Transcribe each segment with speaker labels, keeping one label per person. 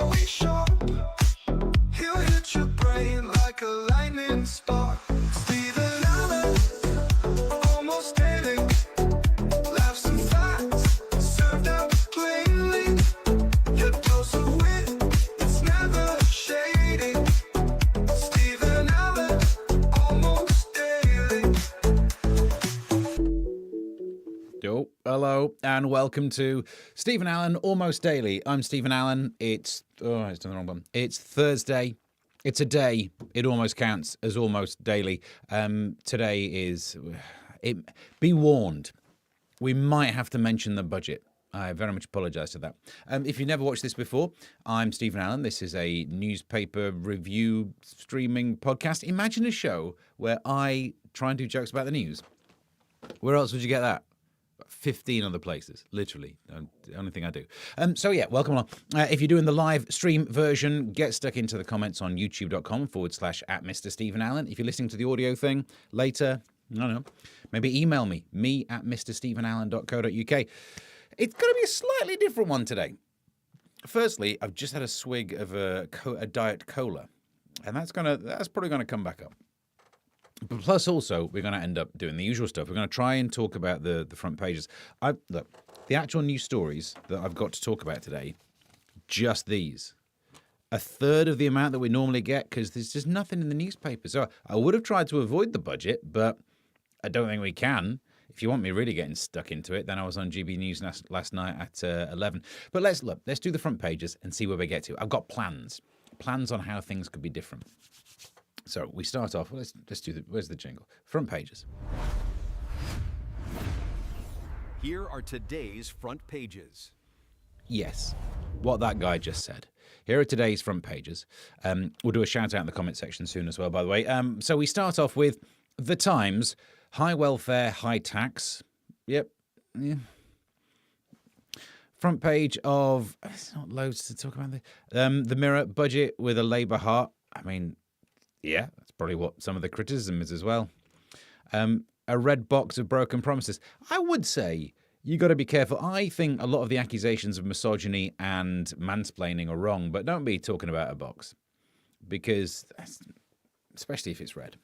Speaker 1: always sharp. He'll hit your brain like a lightning spark. Stephen Allen, almost daily. Laughs and facts, served out plainly. Your dose of wit, it's never shady. Stephen Allen, almost daily.
Speaker 2: Yo, hello, and welcome to Stephen Allen Almost Daily. I'm Stephen Allen. It's done the wrong one. It's Thursday. It's a day. It almost counts as almost daily. Today is. Be warned. We might have to mention the budget. I very much apologise for that. If you've never watched this before, I'm Stephen Allen. This is a newspaper review streaming podcast. Imagine a show where I try and do jokes about the news. Where else would you get that? 15 other places, literally. The only thing I do. So yeah, welcome along. If you're doing the live stream version, get stuck into the comments on youtube.com/@Mr. Stephen Allen. If you're listening to the audio thing later, I don't know, maybe email me at mrstephenallen.co.uk. It's going to be a slightly different one today. Firstly, I've just had a swig of a Diet Cola, and that's probably going to come back up. But plus, also, we're going to end up doing the usual stuff. We're going to try and talk about the front pages. Look, the actual news stories that I've got to talk about today, just these. A third of the amount that we normally get, because there's just nothing in the newspaper. So I would have tried to avoid the budget, but I don't think we can. If you want me really getting stuck into it, then I was on GB News last night at 11. But let's do the front pages and see where we get to. I've got plans on how things could be different. So we start off, let's do where's the jingle? Front pages.
Speaker 3: Here are today's front pages.
Speaker 2: Yes, what that guy just said. Here are today's front pages. We'll do a shout out in the comment section soon as well, by the way. So we start off with The Times, high welfare, high tax. Yep. Yeah. Front page of, it's not loads to talk about. The Mirror, budget with a Labour heart. I mean, yeah, that's probably what some of the criticism is as well. A red box of broken promises. I would say you got to be careful. I think a lot of the accusations of misogyny and mansplaining are wrong, but don't be talking about a box, because especially if it's red.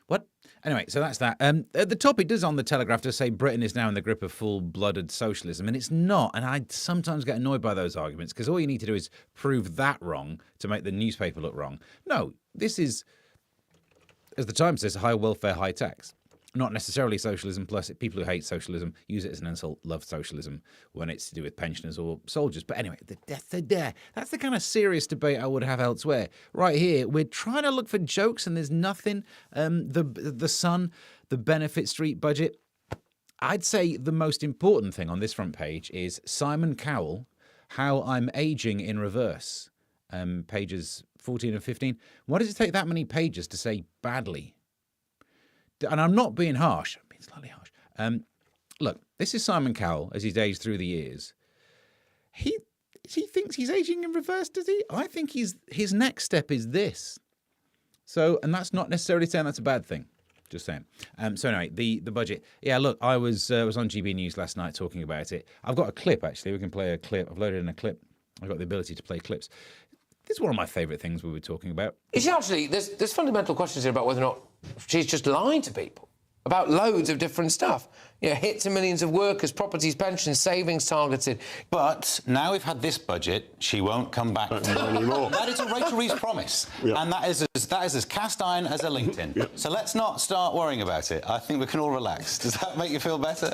Speaker 2: What? Anyway, so that's that. The top, it does on the Telegraph to say Britain is now in the grip of full-blooded socialism, and it's not. And I sometimes get annoyed by those arguments, because all you need to do is prove that wrong to make the newspaper look wrong. No, this is, as the Times says, high welfare, high tax. Not necessarily socialism, plus people who hate socialism use it as an insult, love socialism when it's to do with pensioners or soldiers. But anyway, that's the kind of serious debate I would have elsewhere. Right here, we're trying to look for jokes and there's nothing. The Sun, the Benefit Street budget. I'd say the most important thing on this front page is Simon Cowell, How I'm Aging in Reverse. Pages 14 and 15. Why does it take that many pages to say badly? And I'm not being harsh. I'm being slightly harsh. Look, this is Simon Cowell as he's aged through the years. He thinks he's aging in reverse, does he? I think his next step is this. So, and that's not necessarily saying that's a bad thing. Just saying. So anyway, the budget. Yeah, look, I was on GB News last night talking about it. I've got a clip, actually. We can play a clip. I've loaded in a clip. I've got the ability to play clips. This is one of my favourite things we were talking about.
Speaker 4: You see, actually, there's fundamental questions here about whether or not she's just lying to people about loads of different stuff. You know, hit to millions of workers, properties, pensions, savings targeted.
Speaker 5: But now we've had this budget, she won't come back anymore. That is a Rachel Reeves promise, and that is as cast iron as a LinkedIn. So let's not start worrying about it. I think we can all relax. Does that make you feel better?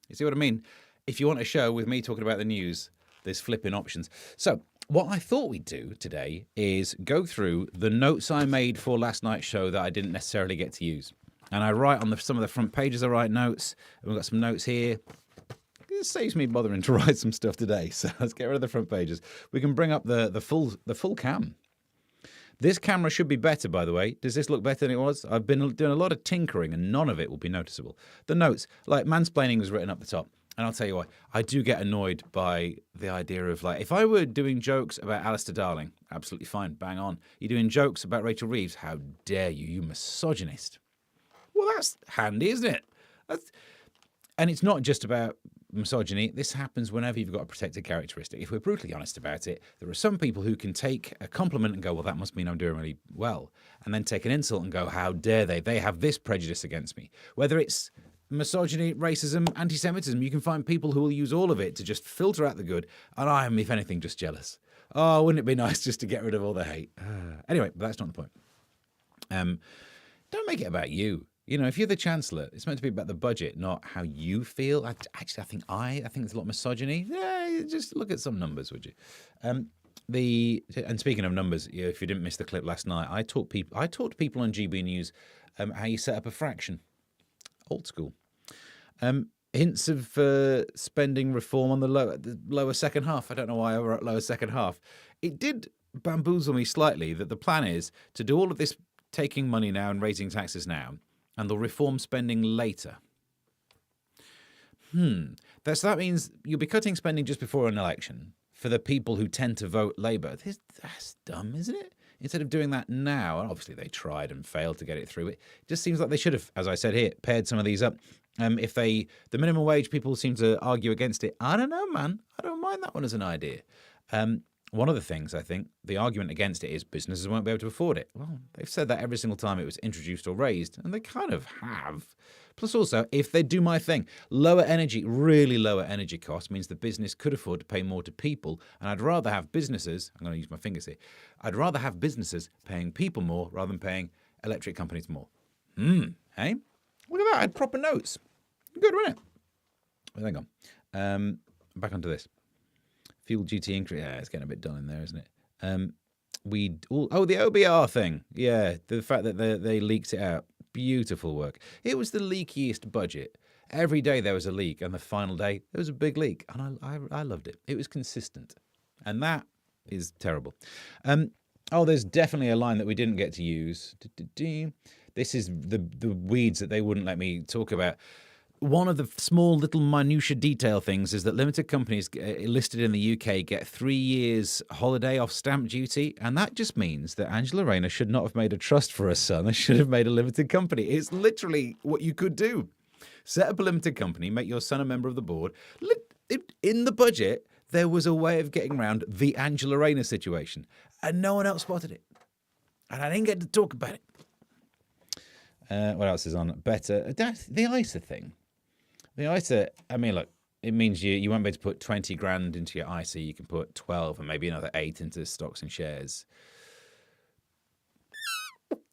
Speaker 2: You see what I mean? If you want a show with me talking about the news, there's flipping options. So what I thought we'd do today is go through the notes I made for last night's show that I didn't necessarily get to use. And I write on some of the front pages, I write notes. And we've got some notes here. It saves me bothering to write some stuff today. So let's get rid of the front pages. We can bring up the full cam. This camera should be better, by the way. Does this look better than it was? I've been doing a lot of tinkering and none of it will be noticeable. The notes, like mansplaining was written up the top. And I'll tell you what, I do get annoyed by the idea of, like, if I were doing jokes about Alistair Darling, absolutely fine, bang on. You're doing jokes about Rachel Reeves, how dare you, you misogynist. Well, that's handy, isn't it? And it's not just about misogyny, this happens whenever you've got a protected characteristic. If we're brutally honest about it, there are some people who can take a compliment and go, well, that must mean I'm doing really well. And then take an insult and go, how dare they? They have this prejudice against me. Whether it's misogyny, racism, anti-Semitism, you can find people who will use all of it to just filter out the good. And I am, if anything, just jealous. Oh, wouldn't it be nice just to get rid of all the hate? Anyway, but that's not the point. Don't make it about you. You know, if you're the Chancellor, it's meant to be about the budget, not how you feel. I think there's a lot of misogyny. Yeah, just look at some numbers, would you? And speaking of numbers, if you didn't miss the clip last night, I taught people on GB News how you set up a fraction. Old school. Hints of spending reform on the lower second half. I don't know why I wrote lower second half. It did bamboozle me slightly that the plan is to do all of this taking money now and raising taxes now, and they'll reform spending later. That means you'll be cutting spending just before an election for the people who tend to vote Labour. That's dumb, isn't it? Instead of doing that now, and obviously they tried and failed to get it through, it just seems like they should have, as I said here, paired some of these up. The minimum wage, people seem to argue against it. I don't know, man. I don't mind that one as an idea. One of the things, I think, the argument against it is businesses won't be able to afford it. Well, they've said that every single time it was introduced or raised, and they kind of have. Plus also, if they do my thing, really lower energy costs means the business could afford to pay more to people, and I'd rather have businesses, I'm going to use my fingers here, I'd rather have businesses paying people more rather than paying electric companies more. Hey? Look at that, I had proper notes. Good, wasn't it? Hang on. Back onto this. Fuel duty increase. Yeah, it's getting a bit dull in there, isn't it? The OBR thing. Yeah, the fact that they leaked it out. Beautiful work. It was the leakiest budget. Every day there was a leak, and the final day there was a big leak, and I loved it. It was consistent, and that is terrible. There's definitely a line that we didn't get to use. This is the weeds that they wouldn't let me talk about. One of the small little minutiae detail things is that limited companies listed in the UK get 3 years holiday off stamp duty, and that just means that Angela Rayner should not have made a trust for her son. They should have made a limited company. It's literally what you could do. Set up a limited company, make your son a member of the board. In the budget, there was a way of getting around the Angela Rayner situation, and no one else spotted it. And I didn't get to talk about it. What else is on? Better. The ISA thing. The ISA, I mean, look, it means you won't be able to put 20 grand into your ISA. You can put 12 and maybe another 8 into stocks and shares.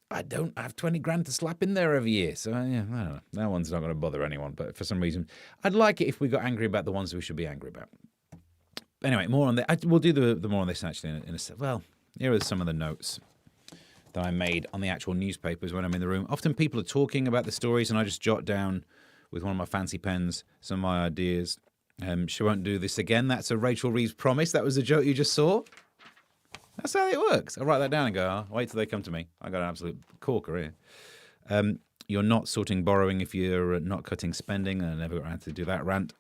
Speaker 2: I don't have 20 grand to slap in there every year. So, yeah, I don't know. That one's not going to bother anyone. But for some reason, I'd like it if we got angry about the ones we should be angry about. Anyway, more on that. We'll do the more on this actually in a sec. Well, here are some of the notes that I made on the actual newspapers when I'm in the room. Often people are talking about the stories and I just jot down with one of my fancy pens some of my ideas. She won't do this again. That's a Rachel Reeves promise. That was a joke you just saw. That's how it works. I'll write that down and go, wait till they come to me. I got an absolute corker here. You're not sorting borrowing if you're not cutting spending. I never got around to do that rant.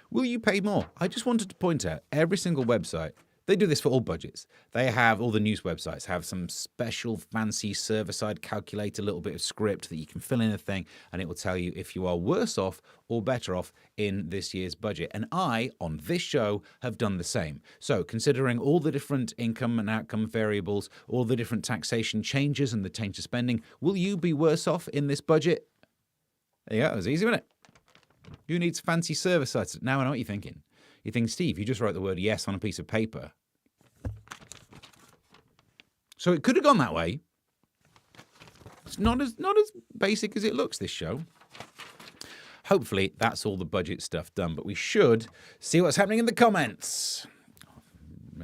Speaker 2: Will you pay more? I just wanted to point out every single website. They do this for all budgets. They have, all the news websites have some special fancy server-side calculator, little bit of script that you can fill in a thing, and it will tell you if you are worse off or better off in this year's budget. And I, on this show, have done the same. So considering all the different income and outcome variables, all the different taxation changes and the change of spending, will you be worse off in this budget? There you go. It was easy, wasn't it? Who needs fancy server sites? Now I know what you're thinking. You think, Steve, you just wrote the word yes on a piece of paper. So it could have gone that way. It's not as basic as it looks, this show. Hopefully, that's all the budget stuff done. But we should see what's happening in the comments.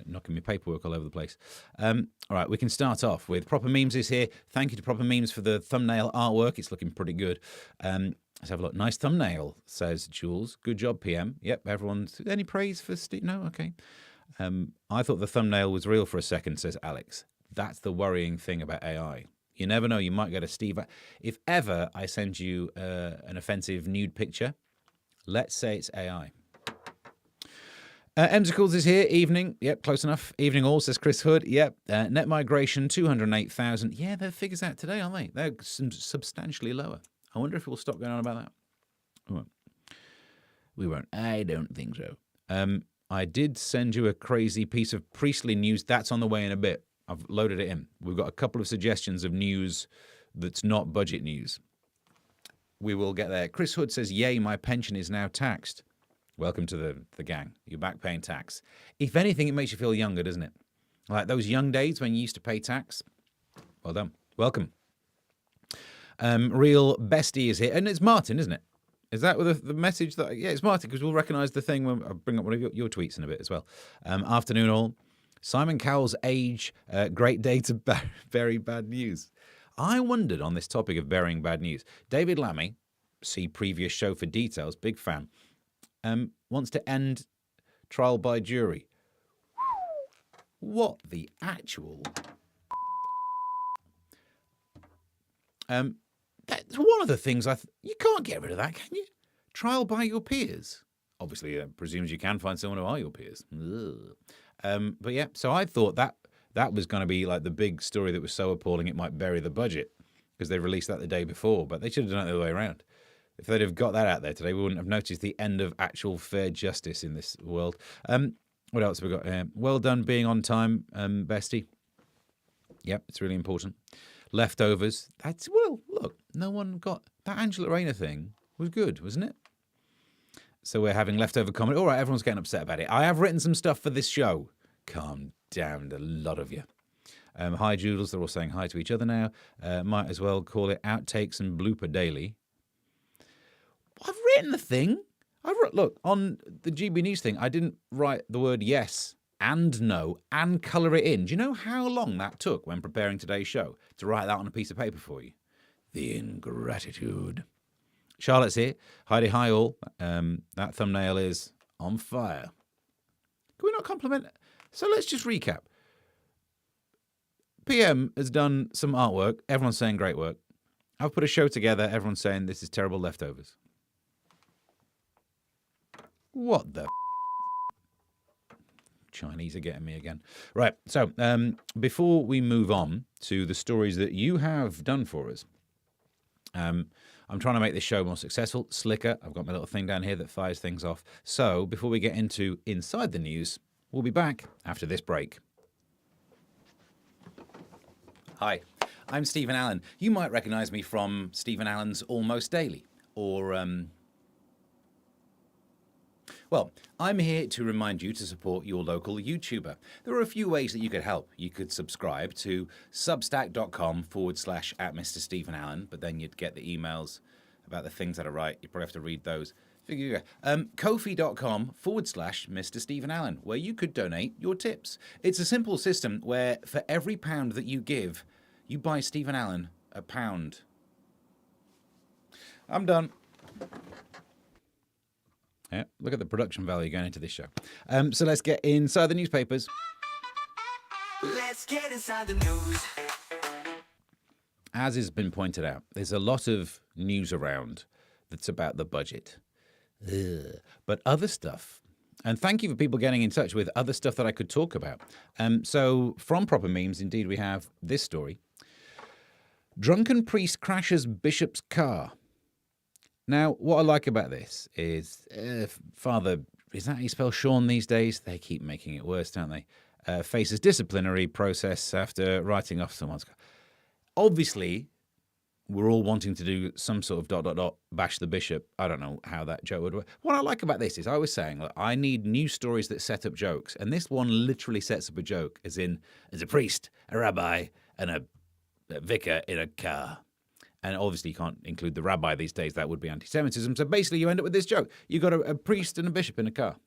Speaker 2: Knocking my paperwork all over the place. All right, we can start off with Proper Memes is here. Thank you to Proper Memes for the thumbnail artwork. It's looking pretty good. Let's have a look. Nice thumbnail, says Jules. Good job, PM. Yep, everyone's... Any praise for Steve? No? Okay. I thought the thumbnail was real for a second, says Alex. That's the worrying thing about AI. You never know. You might get a Steve... If ever I send you an offensive nude picture, let's say it's AI. Emsicles is here. Evening. Yep, close enough. Evening all, says Chris Hood. Yep. Net migration, 208,000. Yeah, their figures out today, aren't they? They're substantially lower. I wonder if we'll stop going on about that. Right. We won't. I don't think so. I did send you a crazy piece of priestly news. That's on the way in a bit. I've loaded it in. We've got a couple of suggestions of news that's not budget news. We will get there. Chris Hood says, yay, my pension is now taxed. Welcome to the gang. You're back paying tax. If anything, it makes you feel younger, doesn't it? Like those young days when you used to pay tax. Well done. Welcome. Real Bestie is here. And it's Martin, isn't it? Is that the message that... Yeah, it's Martin, because we'll recognise the thing when I bring up one of your tweets in a bit as well. Afternoon all. Simon Cowell's age, great day to bury bad news. I wondered on this topic of burying bad news. David Lammy, see previous show for details, big fan, wants to end trial by jury. What the actual... That's one of the things you can't get rid of that, can you? Trial by your peers. Obviously, presumes you can find someone who are your peers. But yeah, so I thought that was going to be like the big story that was so appalling it might bury the budget, because they released that the day before, but they should have done it the other way around. If they'd have got that out there today, we wouldn't have noticed the end of actual fair justice in this world. What else have we got here? Well done being on time, Bestie. Yep, it's really important. Leftovers. Look, no one got... That Angela Rayner thing was good, wasn't it? So we're having leftover comedy. All right, everyone's getting upset about it. I have written some stuff for this show. Calm down, a lot of you. Hi, Joodles. They're all saying hi to each other now. Might as well call it Outtakes and Blooper Daily. I've written the thing. Look, on the GB News thing, I didn't write the word yes and no and colour it in. Do you know how long that took when preparing today's show to write that on a piece of paper for you? The ingratitude. Charlotte's here. Heidi, hi all. That thumbnail is on fire. Can we not compliment? So let's just recap. PM has done some artwork. Everyone's saying great work. I've put a show together. Everyone's saying this is terrible leftovers. What the... Chinese are getting me again. Right, so before we move on to the stories that you have done for us, I'm trying to make this show more successful, slicker. I've got my little thing down here that fires things off. So before we get into Inside the News, we'll be back after this break. Hi, I'm Stephen Allen. You might recognise me from Stephen Allen's Almost Daily, or... Well, I'm here to remind you to support your local YouTuber. There are a few ways that you could help. You could subscribe to substack.com/@MrStephenAllen, but then you'd get the emails about the things that are right. You'd probably have to read those. Ko-fi.com/MrStephenAllen, where you could donate your tips. It's a simple system where for every £1 that you give, you buy Stephen Allen a £1. I'm done. Yeah, look at the production value going into this show. So let's get inside the newspapers.
Speaker 1: Let's get inside the news.
Speaker 2: As has been pointed out, there's a lot of news around that's about the budget. But other stuff, and thank you for people getting in touch with other stuff that I could talk about. So from Proper Memes, indeed, we have this story. Drunken priest crashes bishop's car. Now, what I like about this is Father, is that how you spell Sean these days? They keep making it worse, don't they? Faces disciplinary process after writing off someone's car. Obviously, we're all wanting to do some sort of ... bash the bishop. I don't know how that joke would work. What I like about this is I was saying, look, I need news stories that set up jokes. And this one literally sets up a joke, as in, there's a priest, a rabbi, and a vicar in a car. And obviously you can't include the rabbi these days. That would be anti-Semitism. So basically you end up with this joke. You've got a priest and a bishop in a car.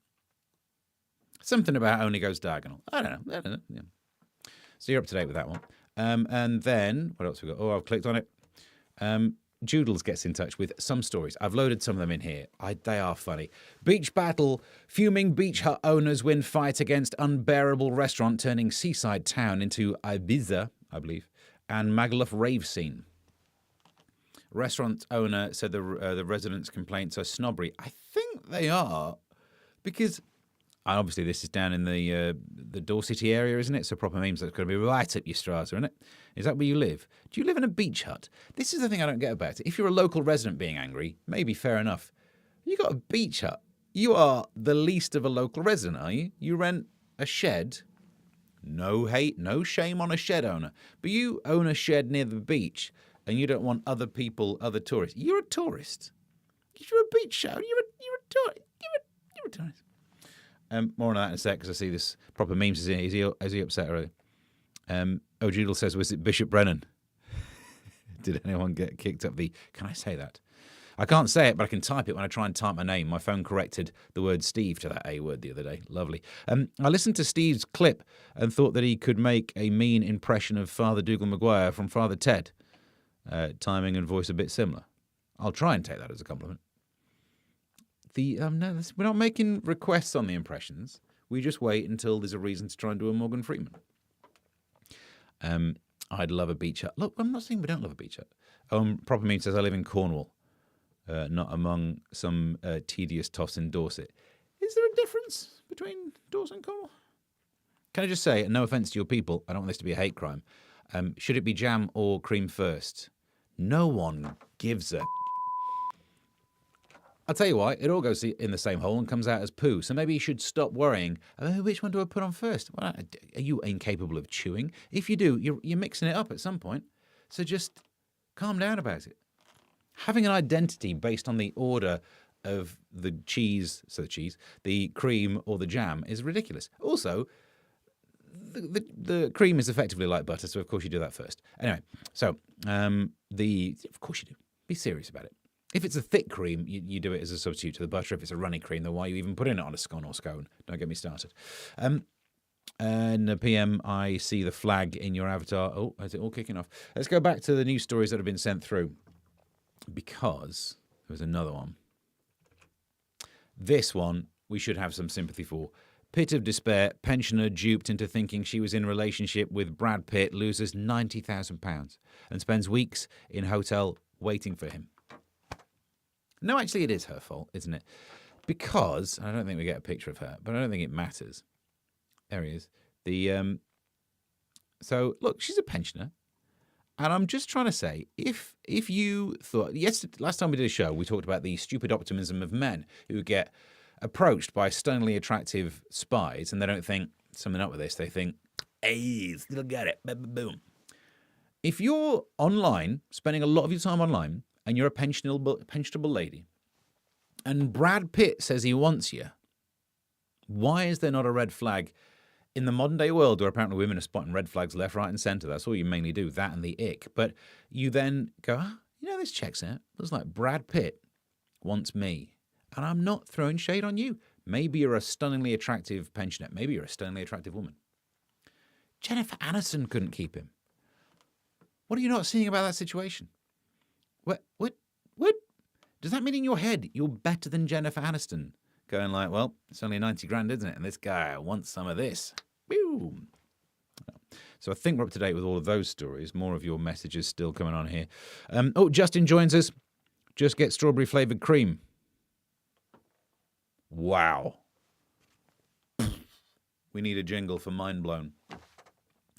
Speaker 2: Something about only goes diagonal. I don't know. Yeah. So you're up to date with that one. And then, what else we got? Oh, I've clicked on it. Joodles gets in touch with some stories. I've loaded some of them in here. They are funny. Beach battle. Fuming beach hut owners win fight against unbearable restaurant turning seaside town into Ibiza, I believe. And Magaluf rave scene. Restaurant owner said the residents' complaints are snobbery. I think they are, because obviously this is down in the Dorset area, isn't it? So Proper Memes, that's going to be right up your strata, isn't it? Is that where you live? Do you live in a beach hut? This is the thing I don't get about it. If you're a local resident being angry, maybe fair enough. You got a beach hut. You are the least of a local resident, are you? You rent a shed. No hate, no shame on a shed owner. But you own a shed near the beach and you don't want other people, other tourists. You're a tourist. You're a beach show. You're a tourist. You're a tourist. More on that in a sec because I see this proper memes. Is he upset already? O'Doodle says, was it Bishop Brennan? Did anyone get kicked up the... Can I say that? I can't say it, but I can type it when I try and type my name. My phone corrected the word Steve to that A word the other day. Lovely. I listened to Steve's clip and thought that he could make a mean impression of Father Dougal Maguire from Father Ted. Timing and voice a bit similar. I'll try and take that as a compliment. No, we're not making requests on the impressions. We just wait until there's a reason to try and do a Morgan Freeman. I'd love a beach hut. Look, I'm not saying we don't love a beach hut. Proper meme says I live in Cornwall, not among some tedious toss in Dorset. Is there a difference between Dorset and Cornwall? Can I just say, no offence to your people, I don't want this to be a hate crime. Should it be jam or cream first? No one gives a... I'll tell you why, it all goes in the same hole and comes out as poo. So maybe you should stop worrying, which one do I put on first? Well, are you incapable of chewing? If you do, you're mixing it up at some point. So just calm down about it. Having an identity based on the order of the the cream or the jam is ridiculous. Also, the cream is effectively like butter, so of course you do that first. Anyway, so of course you do. Be serious about it. If it's a thick cream, you do it as a substitute to the butter. If it's a runny cream, then why are you even putting it on a scone or scone? Don't get me started. And PM, I see the flag in your avatar. Oh, is it all kicking off? Let's go back to the news stories that have been sent through. Because there was another one. This one, we should have some sympathy for. Pit of despair, pensioner duped into thinking she was in a relationship with Brad Pitt, loses £90,000 and spends weeks in hotel waiting for him. No, actually, it is her fault, isn't it? Because, I don't think we get a picture of her, but I don't think it matters. There he is. So, look, she's a pensioner. And I'm just trying to say, if you thought... last time we did a show, we talked about the stupid optimism of men who get approached by stunningly attractive spies and they don't think something up with this. They think, hey, still got it. Boom. If you're online, spending a lot of your time online, and you're a pensionable lady, and Brad Pitt says he wants you, why is there not a red flag in the modern day world where apparently women are spotting red flags left, right, and centre? That's all you mainly do, that and the ick. But you then go, this checks out. Looks like Brad Pitt wants me. And I'm not throwing shade on you. Maybe you're a stunningly attractive pensioner. Maybe you're a stunningly attractive woman. Jennifer Aniston couldn't keep him. What are you not seeing about that situation? What? Does that mean in your head you're better than Jennifer Aniston? Going like, well, it's only 90 grand, isn't it? And this guy wants some of this. Boom. So I think we're up to date with all of those stories. More of your messages still coming on here. Justin joins us. Just get strawberry flavoured cream. Wow. We need a jingle for Mind Blown.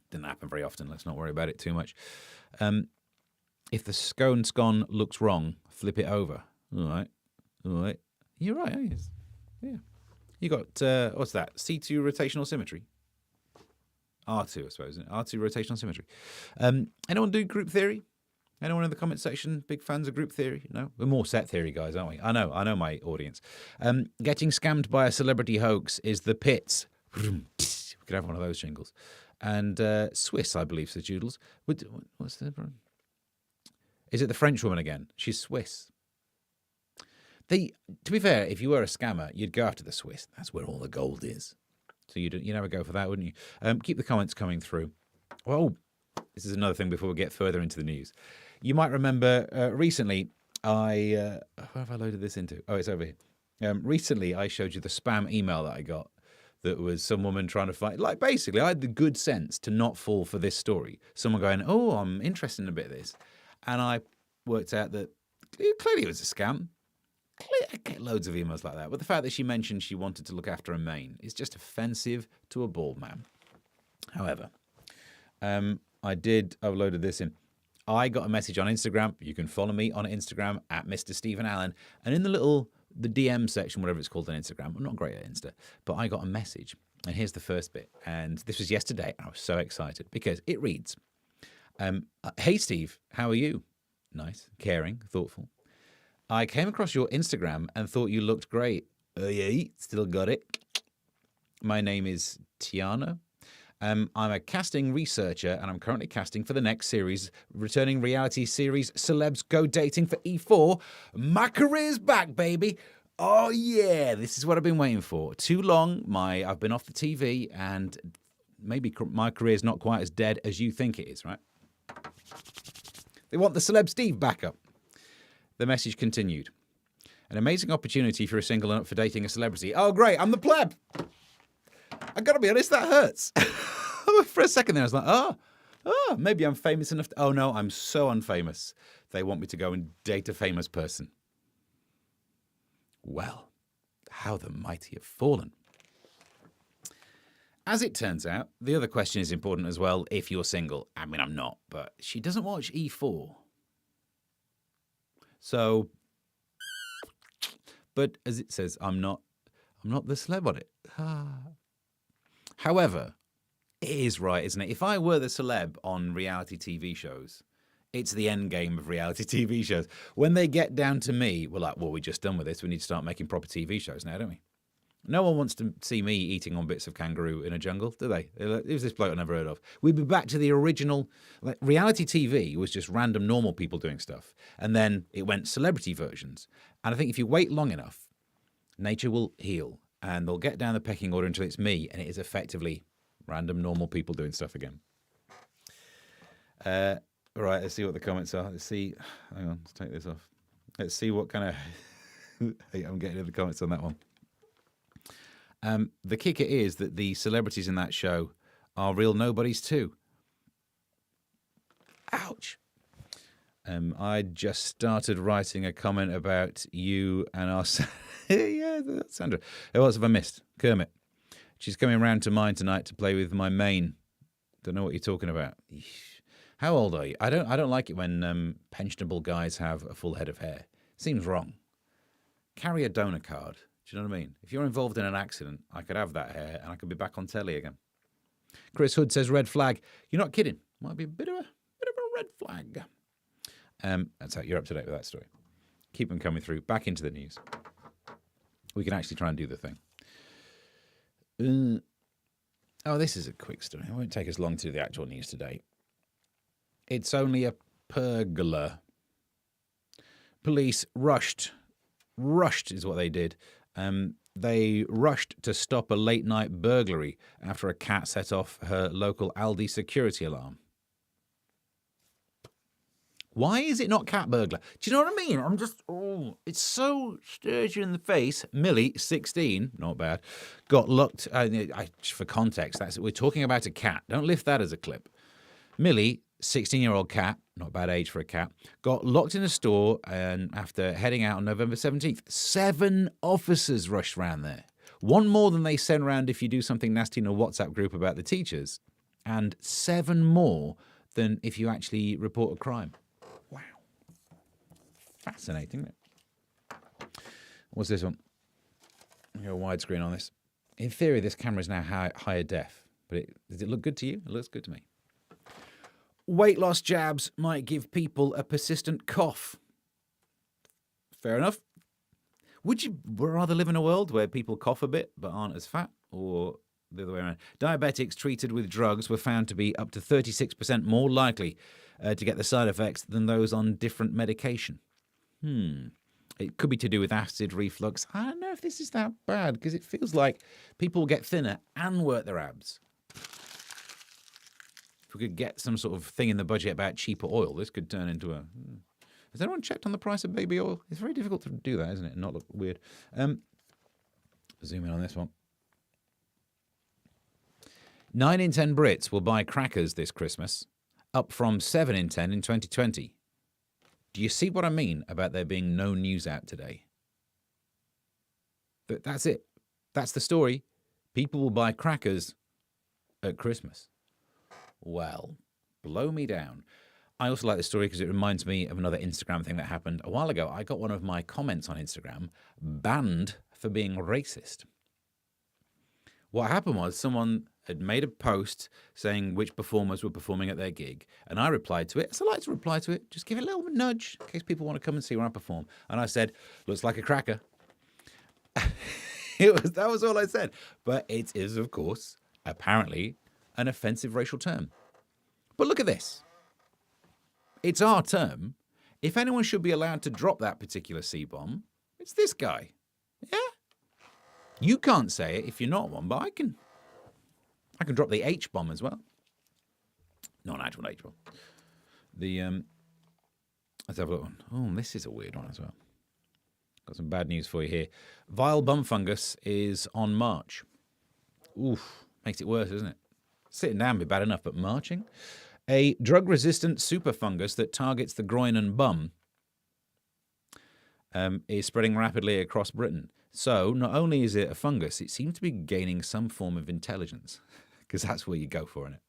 Speaker 2: Didn't happen very often. Let's not worry about it too much. If the scone looks wrong, flip it over. All right. You're right, aren't you? Yeah. You got, what's that? C2 rotational symmetry? R2, I suppose, isn't it? R2 rotational symmetry. Anyone do group theory? Anyone in the comment section big fans of group theory? No? We're more set theory guys, aren't we? I know my audience. Getting scammed by a celebrity hoax is the pits. We could have one of those jingles. And Swiss, I believe, says Joodles. What's the problem? Is it the French woman again? She's Swiss. To be fair, if you were a scammer, you'd go after the Swiss. That's where all the gold is. So you never go for that, wouldn't you? Keep the comments coming through. Well, this is another thing before we get further into the news. You might remember recently, where have I loaded this into? Oh, it's over here. Recently, I showed you the spam email that I got that was some woman trying to find... Like, basically, I had the good sense to not fall for this story. Someone going, I'm interested in a bit of this. And I worked out that clearly it was a scam. I get loads of emails like that. But the fact that she mentioned she wanted to look after a mane is just offensive to a bald man. However, I've loaded this in. I got a message on Instagram. You can follow me on Instagram at Mr. Stephen Allen. And in the little the DM section, whatever it's called on Instagram. I'm not great at Insta, but I got a message. And here's the first bit. And this was yesterday. I was so excited because it reads, hey, Steve, how are you? Nice, caring, thoughtful. I came across your Instagram and thought you looked great. Yeah, still got it. My name is Tiana. I'm a casting researcher, and I'm currently casting for the next series, returning reality series Celebs Go Dating for E4. My career's back, baby. Oh, yeah, this is what I've been waiting for. Too long, I've been off the TV, and maybe my career's not quite as dead as you think it is, right? They want the Celeb Steve back up. The message continued. An amazing opportunity if you're single and up for dating a celebrity. Oh, great, I'm the pleb. I gotta be honest, that hurts. For a second there, I was like, oh, maybe I'm famous enough. Oh, no, I'm so unfamous. They want me to go and date a famous person. Well, how the mighty have fallen. As it turns out, the other question is important as well if you're single. I mean, I'm not, but she doesn't watch E4. So, but as it says, I'm not the celeb on it. However, it is right, isn't it? If I were the celeb on reality TV shows, it's the end game of reality TV shows. When they get down to me, we're like, well, we're just done with this. We need to start making proper TV shows now, don't we? No one wants to see me eating on bits of kangaroo in a jungle, do they? Who's this bloke I never heard of? We'd be back to the original. Like, reality TV was just random normal people doing stuff. And then it went celebrity versions. And I think if you wait long enough, nature will heal. And they'll get down the pecking order until it's me. And it is effectively random normal people doing stuff again. All right, let's see what the comments are. Let's see. Hang on, let's take this off. Let's see what kind of... I'm getting in the comments on that one. The kicker is that the celebrities in that show are real nobodies too. Ouch. I just started writing a comment about you and our... yeah, that's Sandra. Who else have I missed? Kermit. She's coming round to mine tonight to play with my mane. Don't know what you're talking about. How old are you? I don't like it when pensionable guys have a full head of hair. Seems wrong. Carry a donor card. Do you know what I mean? If you're involved in an accident, I could have that hair and I could be back on telly again. Chris Hood says red flag. You're not kidding. Might be a bit of a red flag. That's how you're up to date with that story. Keep them coming through. Back into the news. We can actually try and do the thing. This is a quick story. It won't take us long to do the actual news today. It's only a burglar. Police rushed is what they did. They rushed to stop a late-night burglary after a cat set off her local Aldi security alarm. Why is it not cat burglar? Do you know what I mean? It's so stares you in the face. Millie, 16, not bad, got locked. For context, we're talking about a cat. Don't lift that as a clip. Millie, 16-year-old cat, not a bad age for a cat, got locked in a store and after heading out on November 17th. 7 officers rushed round there. One more than they send round if you do something nasty in a WhatsApp group about the teachers. And 7 more than if you actually report a crime. Wow. Fascinating, isn't it? What's this one? I'll go widescreen on this. In theory, this camera is now higher def. But does it look good to you? It looks good to me. Weight loss jabs might give people a persistent cough. Fair enough. Would you rather live in a world where people cough a bit but aren't as fat, or the other way around? Diabetics treated with drugs were found to be up to 36% more likely to get the side effects than those on different medication. It could be to do with acid reflux. I don't know if this is that bad, because it feels like people get thinner and work their abs. If we could get some sort of thing in the budget about cheaper oil, this could turn into a... Has anyone checked on the price of baby oil? It's very difficult to do that, isn't it? And not look weird. Zoom in on this one. 9 in 10 Brits will buy crackers this Christmas, up from 7 in 10 in 2020. Do you see what I mean about there being no news out today? But that's it. That's the story. People will buy crackers at Christmas. Well, blow me down. I also like this story because it reminds me of another Instagram thing that happened a while ago. I got one of my comments on Instagram banned for being racist. What happened was someone had made a post saying which performers were performing at their gig, and I replied to it. So I like to reply to it, just give it a little nudge in case people want to come and see where I perform. And I said, looks like a cracker. That was all I said. But it is, of course, apparently an offensive racial term. But look at this. It's our term. If anyone should be allowed to drop that particular C-bomb, it's this guy. Yeah? You can't say it if you're not one, but I can drop the H-bomb as well. Not an actual H-bomb. Let's have a look. Oh, this is a weird one as well. Got some bad news for you here. Vile bum fungus is on march. Oof, makes it worse, doesn't it? Sitting down would be bad enough, but marching? A drug-resistant super fungus that targets the groin and bum is spreading rapidly across Britain. So not only is it a fungus, it seems to be gaining some form of intelligence, because that's where you go for it.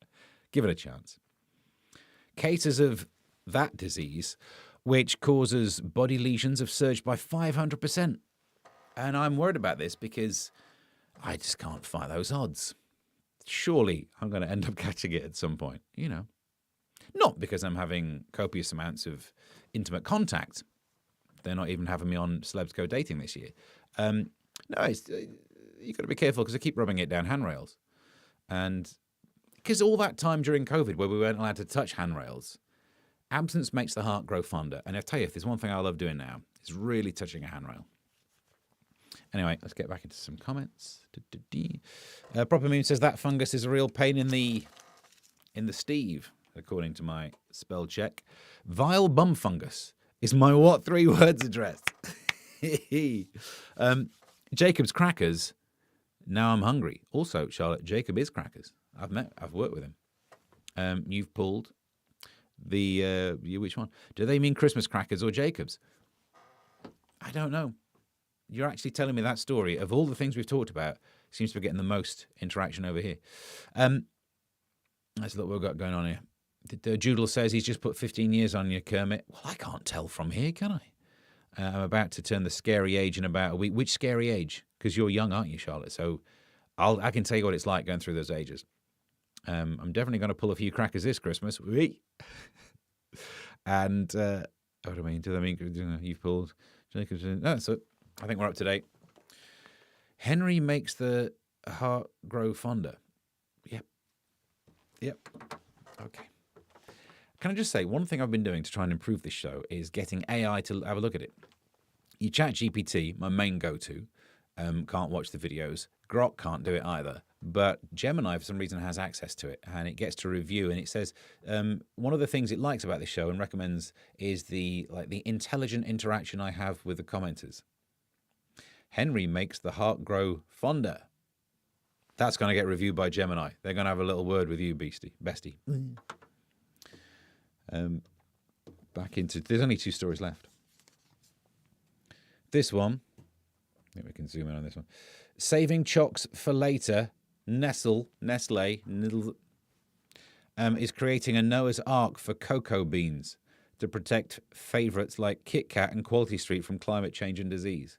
Speaker 2: Give it a chance. Cases of that disease, which causes body lesions, have surged by 500%. And I'm worried about this because I just can't fight those odds. Surely I'm going to end up catching it at some point, you know. Not because I'm having copious amounts of intimate contact. They're not even having me on Celebs Go Dating this year. No, you've got to be careful because I keep rubbing it down handrails. And because all that time during COVID where we weren't allowed to touch handrails, absence makes the heart grow fonder. And I'll tell you, if there's one thing I love doing now, it's really touching a handrail. Anyway, let's get back into some comments. Proper Meme says that fungus is a real pain in the Steve, according to my spell check. Vile bum fungus is my what 3 words address? Jacob's Crackers. Now I'm hungry. Also, Charlotte, Jacob is Crackers. I've worked with him. You've pulled the which one? Do they mean Christmas crackers or Jacob's? I don't know. You're actually telling me that story of all the things we've talked about seems to be getting the most interaction over here. Let's look what we've got going on here. Joodle says he's just put 15 years on you, Kermit. Well, I can't tell from here, can I? I'm about to turn the scary age in about a week. Which scary age? Because you're young, aren't you, Charlotte? So I can tell you what it's like going through those ages. I'm definitely going to pull a few crackers this Christmas. And what do I mean? Do they mean you've pulled Jacob's? No, so I think we're up to date. Henry makes the heart grow fonder. Yep. Okay. Can I just say, one thing I've been doing to try and improve this show is getting AI to have a look at it. You chat GPT, my main go-to, can't watch the videos. Grok can't do it either. But Gemini, for some reason, has access to it, and it gets to review, and it says one of the things it likes about this show and recommends is the intelligent interaction I have with the commenters. Henry makes the heart grow fonder. That's going to get reviewed by Gemini. They're going to have a little word with you, bestie. Back into... There's only 2 stories left. This one... I think we can zoom in on this one. Saving chocks for later. Nestle, is creating a Noah's Ark for cocoa beans to protect favourites like Kit Kat and Quality Street from climate change and disease.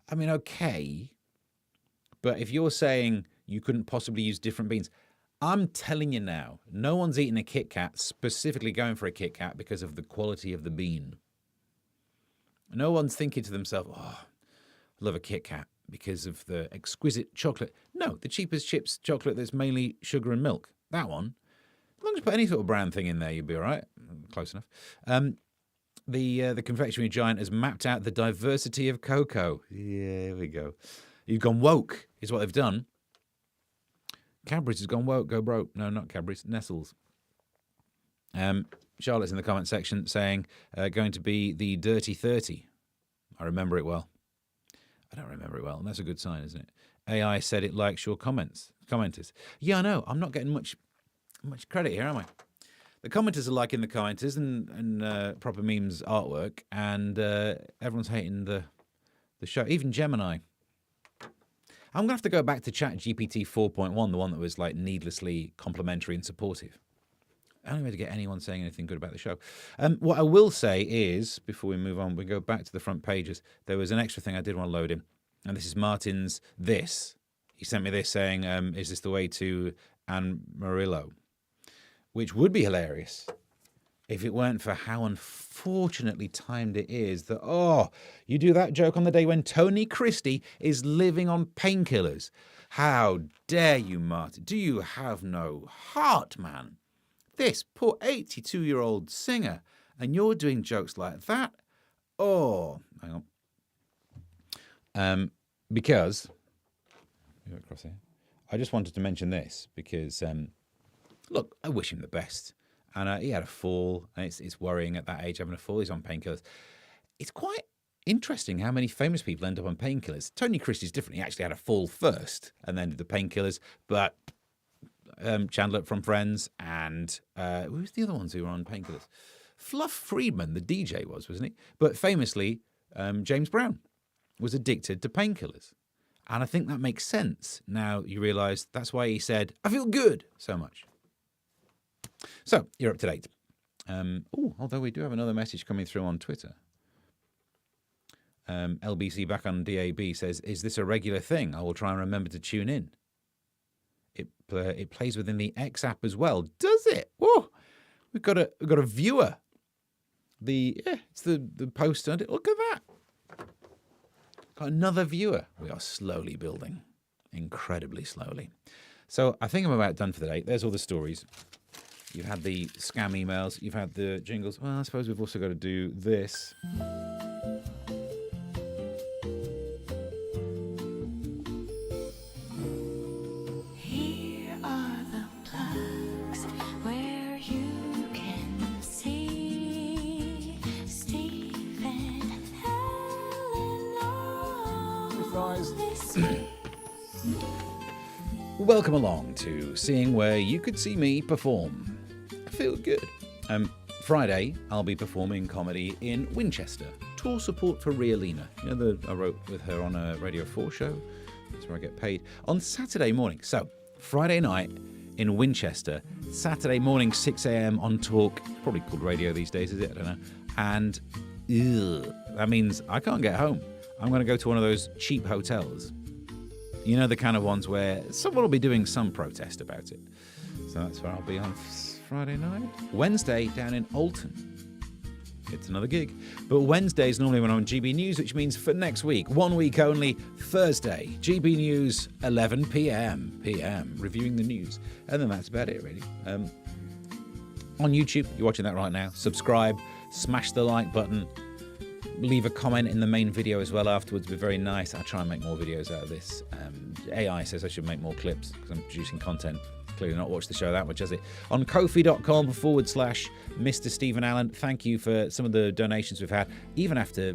Speaker 2: I mean, okay, but if you're saying you couldn't possibly use different beans, I'm telling you now, no one's eating a Kit Kat, specifically going for a Kit Kat because of the quality of the bean. No one's thinking to themselves, oh, I love a Kit Kat because of the exquisite chocolate. No, the cheapest chips chocolate that's mainly sugar and milk. That one. As long as you put any sort of brown thing in there, you'll be all right. Close enough. The confectionery giant has mapped out the diversity of cocoa. Yeah, here we go. You've gone woke, is what they've done. Cadbury's has gone woke, go broke. No, not Cadbury's, Nestle's. Charlotte's in the comment section saying, going to be the Dirty 30. I remember it well. I don't remember it well, and that's a good sign, isn't it? AI said it likes your commenters. Yeah, I know. I'm not getting much credit here, am I? The commenters are liking the commenters and Proper Memes artwork, and everyone's hating the show. Even Gemini. I'm going to have to go back to ChatGPT 4.1, the one that was like needlessly complimentary and supportive. only way to get anyone saying anything good about the show. What I will say is, before we move on, we go back to the front pages. There was an extra thing I did want to load in, and this is Martin's this. He sent me this saying, is this the way to Amarillo? Which would be hilarious if it weren't for how unfortunately timed it is that, you do that joke on the day when Tony Christie is living on painkillers. How dare you, Martin? Do you have no heart, man? This poor 82-year-old singer, and you're doing jokes like that? Oh, hang on. Because, across here, I just wanted to mention this because, look, I wish him the best. And he had a fall, and it's worrying at that age having a fall. He's on painkillers. It's quite interesting how many famous people end up on painkillers. Tony Christie's different. He actually had a fall first and then did the painkillers. But Chandler from Friends and who's the other ones who were on painkillers? Fluff Friedman, the DJ wasn't he? But famously, James Brown was addicted to painkillers. And I think that makes sense. Now you realise that's why he said, I feel good so much. So, you're up to date. Although we do have another message coming through on Twitter. LBC back on DAB says, is this a regular thing? I will try and remember to tune in. It plays within the X app as well. Does it? Whoa! We've got a viewer. It's the post on it. Look at that. Got another viewer. We are slowly building. Incredibly slowly. So I think I'm about done for the day. There's all the stories. You've had the scam emails. You've had the jingles. Well, I suppose we've also got to do this.
Speaker 6: Here are the plugs where you can see Steve and Helen this week.
Speaker 2: Welcome along to Seeing Where You Could See Me Perform. I feel good. Friday, I'll be performing comedy in Winchester. Tour support for Rialina. You know, I wrote with her on a Radio 4 show. That's where I get paid. On Saturday morning. So, Friday night in Winchester. Saturday morning, 6 a.m. on Talk. Probably called radio these days, is it? I don't know. And that means I can't get home. I'm going to go to one of those cheap hotels. You know, the kind of ones where someone will be doing some protest about it. So that's where I'll be on Friday night. Wednesday, down in Alton. It's another gig. But Wednesday is normally when I'm on GB News, which means for next week, 1 week only, Thursday, GB News, 11 p.m, reviewing the news. And then that's about it, really. On YouTube, you're watching that right now. Subscribe, smash the like button. Leave a comment in the main video as well afterwards. It'd be very nice. I'll try and make more videos out of this. AI says I should make more clips because I'm producing content. Clearly not watched the show that much, has it? On Ko-fi.com/Mr. Stephen Allen. Thank you for some of the donations we've had. Even after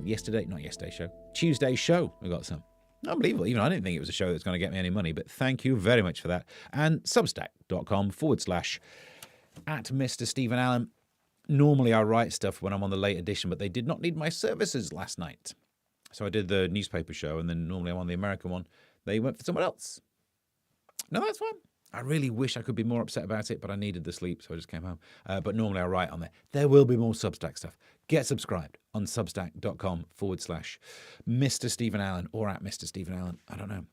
Speaker 2: Tuesday's show, we got some. Unbelievable. Even I didn't think it was a show that's going to get me any money, but thank you very much for that. And Substack.com/@Mr. Stephen Allen. Normally I write stuff when I'm on the late edition, but they did not need my services last night. So I did the newspaper show, and then normally I'm on the American one. They went for someone else. No, that's fine. I really wish I could be more upset about it, but I needed the sleep, so I just came home. But normally I write on there. There will be more Substack stuff. Get subscribed on substack.com/Mr. Stephen Allen or @Mr. Stephen Allen. I don't know.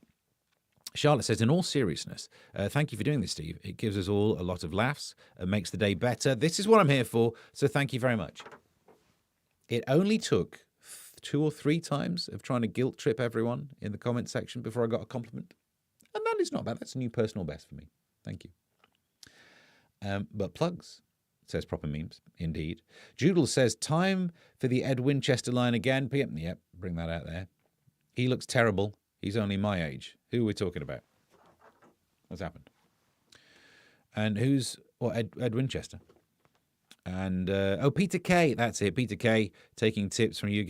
Speaker 2: Charlotte says, in all seriousness, thank you for doing this, Steve. It gives us all a lot of laughs and makes the day better. This is what I'm here for, so thank you very much. It only took 2 or 3 times of trying to guilt trip everyone in the comment section before I got a compliment. And that is not bad. That's a new personal best for me. Thank you. But plugs, says Proper Memes, indeed. Joodle says, time for the Ed Winchester line again. Yep, bring that out there. He looks terrible. He's only my age. Who are we talking about? What's happened? And Ed Winchester. And, Peter Kay. That's it. Peter Kay taking tips from you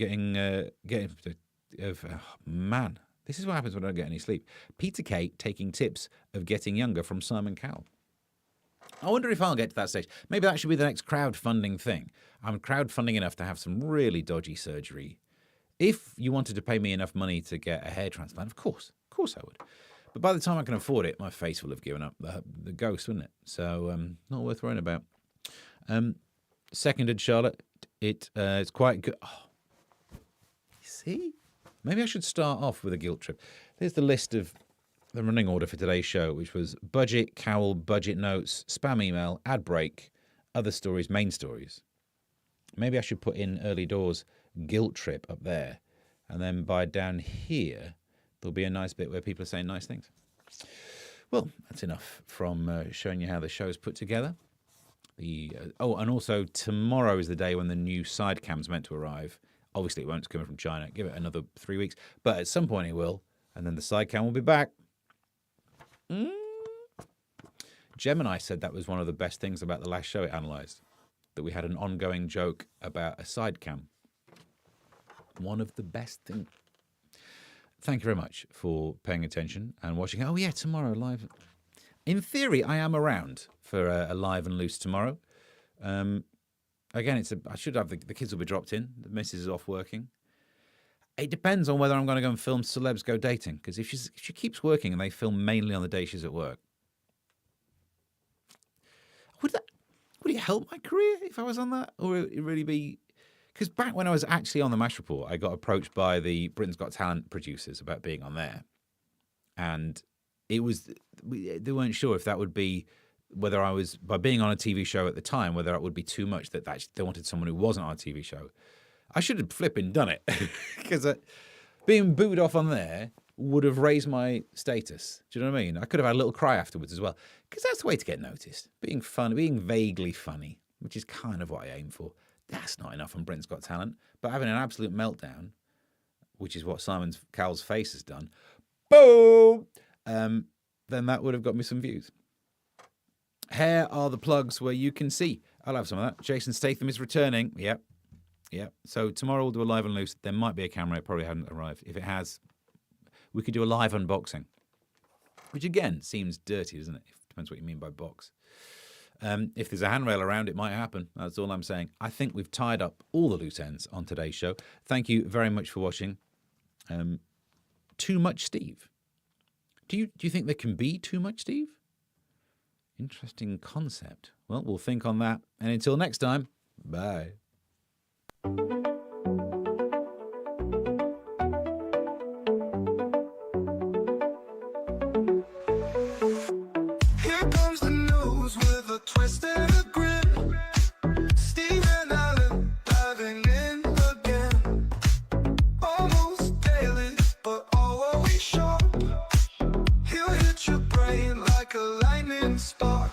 Speaker 2: man. This is what happens when I don't get any sleep. Peter Kay taking tips of getting younger from Simon Cowell. I wonder if I'll get to that stage. Maybe that should be the next crowdfunding thing. I'm crowdfunding enough to have some really dodgy surgery. If you wanted to pay me enough money to get a hair transplant, of course I would. But by the time I can afford it, my face will have given up the ghost, wouldn't it? So not worth worrying about. Seconded Charlotte. It's quite good. Oh, see? Maybe I should start off with a guilt trip. There's the list of the running order for today's show, which was budget, Cowell, budget notes, spam email, ad break, other stories, main stories. Maybe I should put in early doors guilt trip up there. And then by down here, there'll be a nice bit where people are saying nice things. Well, that's enough from showing you how the show's put together. And also tomorrow is the day when the new side cam's meant to arrive. Obviously, it won't. It's coming from China. Give it another 3 weeks. But at some point it will. And then the side cam will be back. Gemini said that was one of the best things about the last show it analysed. That we had an ongoing joke about a side cam. One of the best things. Thank you very much for paying attention and watching. Oh, yeah, tomorrow live. In theory, I am around for a live and loose tomorrow. Again, I should have the kids will be dropped in. The missus is off working. It depends on whether I'm going to go and film Celebs Go Dating. Because if she keeps working and they film mainly on the day she's at work, would it help my career if I was on that? Or would it really be... Because back when I was actually on the MASH Report, I got approached by the Britain's Got Talent producers about being on there. And they weren't sure if that would be... whether I was, by being on a TV show at the time, whether it would be too much that they wanted someone who wasn't on a TV show. I should have flipping done it because being booed off on there would have raised my status. Do you know what I mean? I could have had a little cry afterwards as well because that's the way to get noticed. Being fun, being vaguely funny, which is kind of what I aim for. That's not enough on Britain's Got Talent. But having an absolute meltdown, which is what Cowell's face has done, boom, then that would have got me some views. Here are the plugs where you can see. I'll have some of that. Jason Statham is returning. Yep. So tomorrow we'll do a live and loose. There might be a camera. It probably hasn't arrived. If it has, we could do a live unboxing. Which again seems dirty, doesn't it? It depends what you mean by box. If there's a handrail around, it might happen. That's all I'm saying. I think we've tied up all the loose ends on today's show. Thank you very much for watching. Too much Steve. Do you think there can be too much Steve? Interesting concept. Well, we'll think on that. And until next time, bye.
Speaker 1: Here comes the news with a twist and a grin. Steve and Alan diving in again. Almost daily, but always sharp. He'll hit your brain like a lightning spark.